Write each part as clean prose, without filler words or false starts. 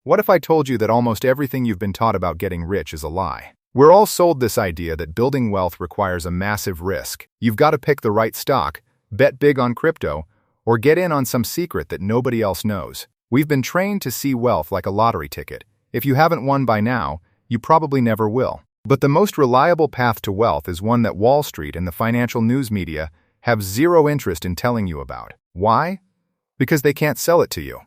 What if I told you that almost everything you've been taught about getting rich is a lie? We're all sold this idea that building wealth requires a massive risk. You've got to pick the right stock, bet big on crypto, or get in on some secret that nobody else knows. We've been trained to see wealth like a lottery ticket. If you haven't won by now, you probably never will. But the most reliable path to wealth is one that Wall Street and the financial news media have zero interest in telling you about. Why? Because they can't sell it to you.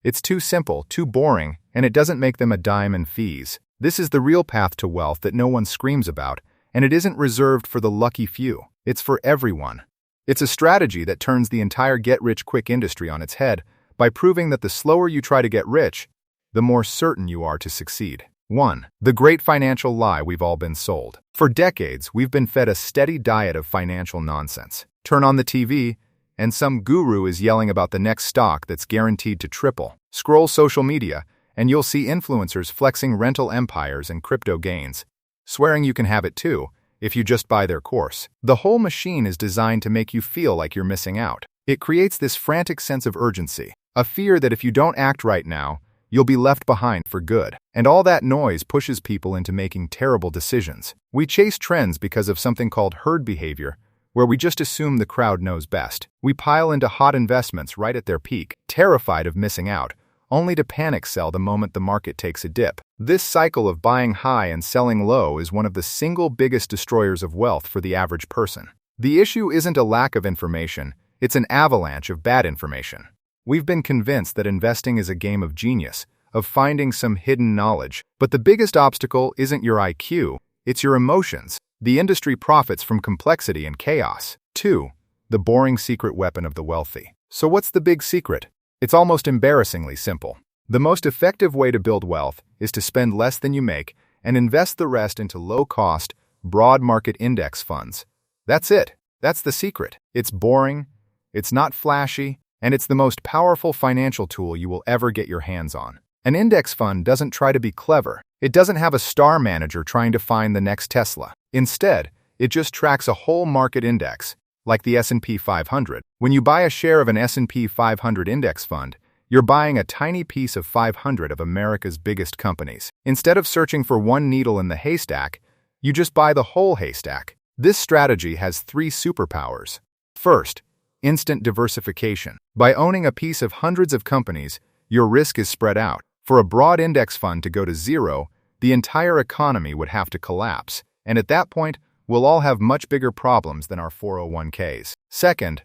It's too simple, too boring, and it doesn't make them a dime in fees. This is the real path to wealth that no one screams about, and it isn't reserved for the lucky few. It's for everyone. It's a strategy that turns the entire get-rich-quick industry on its head by proving that the slower you try to get rich, the more certain you are to succeed. 1. The great financial lie we've all been sold. For decades, we've been fed a steady diet of financial nonsense. Turn on the TV, and some guru is yelling about the next stock that's guaranteed to triple. Scroll social media, and you'll see influencers flexing rental empires and crypto gains, swearing you can have it too if you just buy their course. The whole machine is designed to make you feel like you're missing out. It creates this frantic sense of urgency, a fear that if you don't act right now, you'll be left behind for good. And all that noise pushes people into making terrible decisions. We chase trends because of something called herd behavior, where we just assume the crowd knows best. We pile into hot investments right at their peak, terrified of missing out, only to panic sell the moment the market takes a dip. This cycle of buying high and selling low is one of the single biggest destroyers of wealth for the average person. The issue isn't a lack of information, it's an avalanche of bad information. We've been convinced that investing is a game of genius, of finding some hidden knowledge. But the biggest obstacle isn't your IQ, it's your emotions. The industry profits from complexity and chaos. 2. The boring secret weapon of the wealthy. So what's the big secret? It's almost embarrassingly simple. The most effective way to build wealth is to spend less than you make and invest the rest into low-cost, broad market index funds. That's it. That's the secret. It's boring, it's not flashy, and it's the most powerful financial tool you will ever get your hands on. An index fund doesn't try to be clever. It doesn't have a star manager trying to find the next Tesla. Instead, it just tracks a whole market index, like the S&P 500. When you buy a share of an S&P 500 index fund, you're buying a tiny piece of 500 of America's biggest companies. Instead of searching for one needle in the haystack, you just buy the whole haystack. This strategy has 3 superpowers. First, instant diversification. By owning a piece of hundreds of companies, your risk is spread out. For a broad index fund to go to zero, the entire economy would have to collapse, and at that point, we'll all have much bigger problems than our 401ks. Second,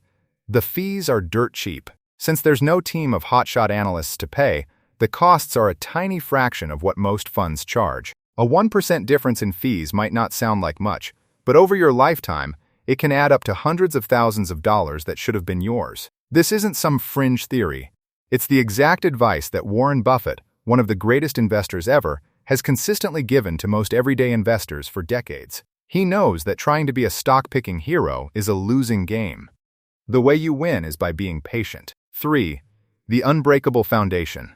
the fees are dirt cheap. Since there's no team of hotshot analysts to pay, the costs are a tiny fraction of what most funds charge. A 1% difference in fees might not sound like much, but over your lifetime, it can add up to hundreds of thousands of dollars that should have been yours. This isn't some fringe theory. It's the exact advice that Warren Buffett, one of the greatest investors ever, has consistently given to most everyday investors for decades. He knows that trying to be a stock-picking hero is a losing game. The way you win is by being patient. 3. The unbreakable foundation.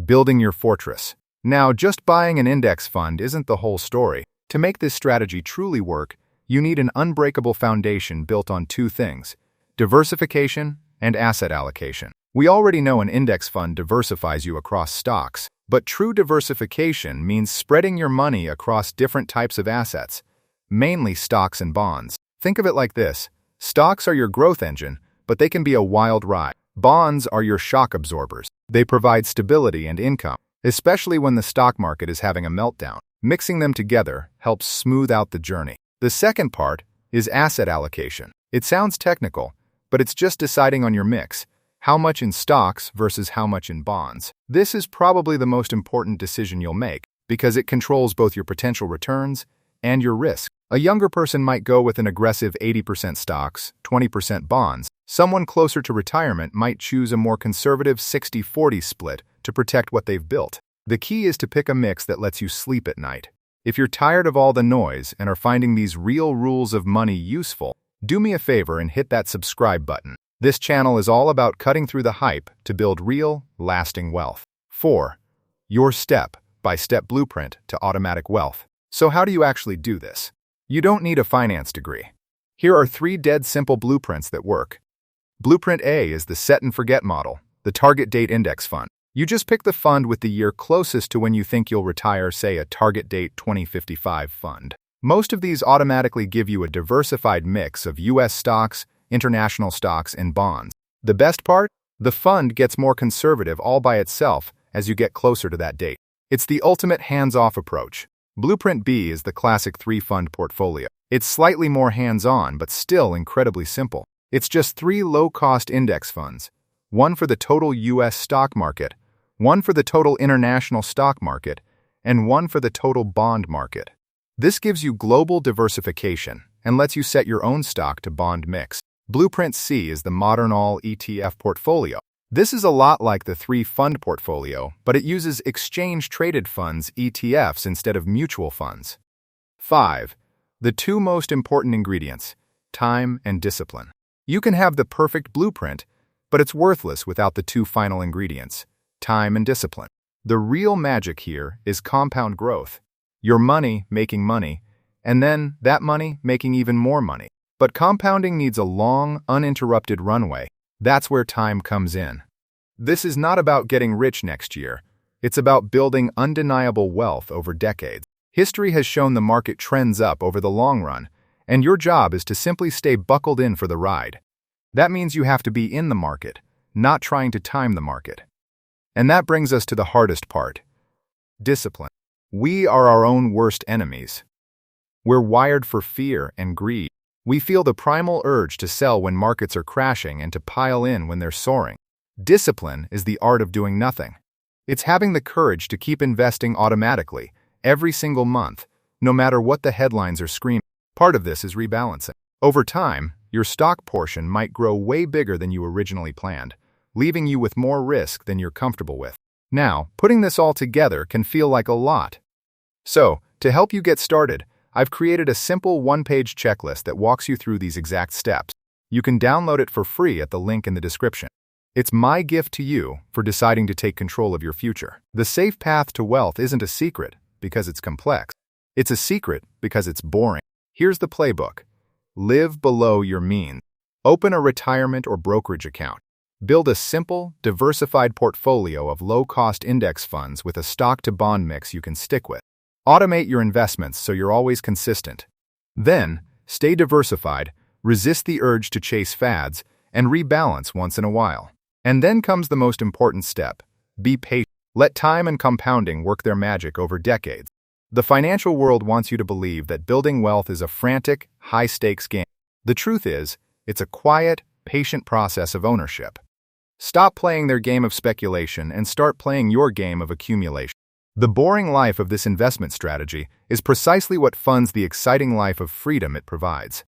Building your fortress. Now, just buying an index fund isn't the whole story. To make this strategy truly work, you need an unbreakable foundation built on 2 things: diversification and asset allocation. We already know an index fund diversifies you across stocks, but true diversification means spreading your money across different types of assets, mainly stocks and bonds. Think of it like this: stocks are your growth engine, but they can be a wild ride. Bonds are your shock absorbers. They provide stability and income, especially when the stock market is having a meltdown. Mixing them together helps smooth out the journey. The second part is asset allocation. It sounds technical, but it's just deciding on your mix. How much in stocks versus how much in bonds. This is probably the most important decision you'll make because it controls both your potential returns and your risk. A younger person might go with an aggressive 80% stocks, 20% bonds. Someone closer to retirement might choose a more conservative 60-40 split to protect what they've built. The key is to pick a mix that lets you sleep at night. If you're tired of all the noise and are finding these real rules of money useful, do me a favor and hit that subscribe button. This channel is all about cutting through the hype to build real, lasting wealth. 4. Your step-by-step blueprint to automatic wealth. So how do you actually do this? You don't need a finance degree. Here are 3 dead simple blueprints that work. Blueprint A is the set and forget model, the target date index fund. You just pick the fund with the year closest to when you think you'll retire, say a target date 2055 fund. Most of these automatically give you a diversified mix of US stocks, international stocks, and bonds. The best part? The fund gets more conservative all by itself as you get closer to that date. It's the ultimate hands-off approach. Blueprint B is the classic 3-fund portfolio. It's slightly more hands-on, but still incredibly simple. It's just 3 low-cost index funds, one for the total US stock market, one for the total international stock market, and one for the total bond market. This gives you global diversification and lets you set your own stock to bond mix. Blueprint C is the modern all ETF portfolio. This is a lot like the 3-fund portfolio, but it uses exchange-traded funds, ETFs, instead of mutual funds. 5. The 2 most important ingredients: time and discipline. You can have the perfect blueprint, but it's worthless without the 2 final ingredients: time and discipline. The real magic here is compound growth. Your money making money, and then that money making even more money. But compounding needs a long, uninterrupted runway. That's where time comes in. This is not about getting rich next year. It's about building undeniable wealth over decades. History has shown the market trends up over the long run, and your job is to simply stay buckled in for the ride. That means you have to be in the market, not trying to time the market. And that brings us to the hardest part: discipline. We are our own worst enemies. We're wired for fear and greed. We feel the primal urge to sell when markets are crashing and to pile in when they're soaring. Discipline is the art of doing nothing. It's having the courage to keep investing automatically, every single month, no matter what the headlines are screaming. Part of this is rebalancing. Over time, your stock portion might grow way bigger than you originally planned, leaving you with more risk than you're comfortable with. Now, putting this all together can feel like a lot. So, to help you get started, I've created a simple 1-page checklist that walks you through these exact steps. You can download it for free at the link in the description. It's my gift to you for deciding to take control of your future. The safe path to wealth isn't a secret because it's complex. It's a secret because it's boring. Here's the playbook. Live below your means. Open a retirement or brokerage account. Build a simple, diversified portfolio of low-cost index funds with a stock-to-bond mix you can stick with. Automate your investments so you're always consistent. Then, stay diversified, resist the urge to chase fads, and rebalance once in a while. And then comes the most important step: be patient. Let time and compounding work their magic over decades. The financial world wants you to believe that building wealth is a frantic, high-stakes game. The truth is, it's a quiet, patient process of ownership. Stop playing their game of speculation and start playing your game of accumulation. The boring life of this investment strategy is precisely what funds the exciting life of freedom it provides.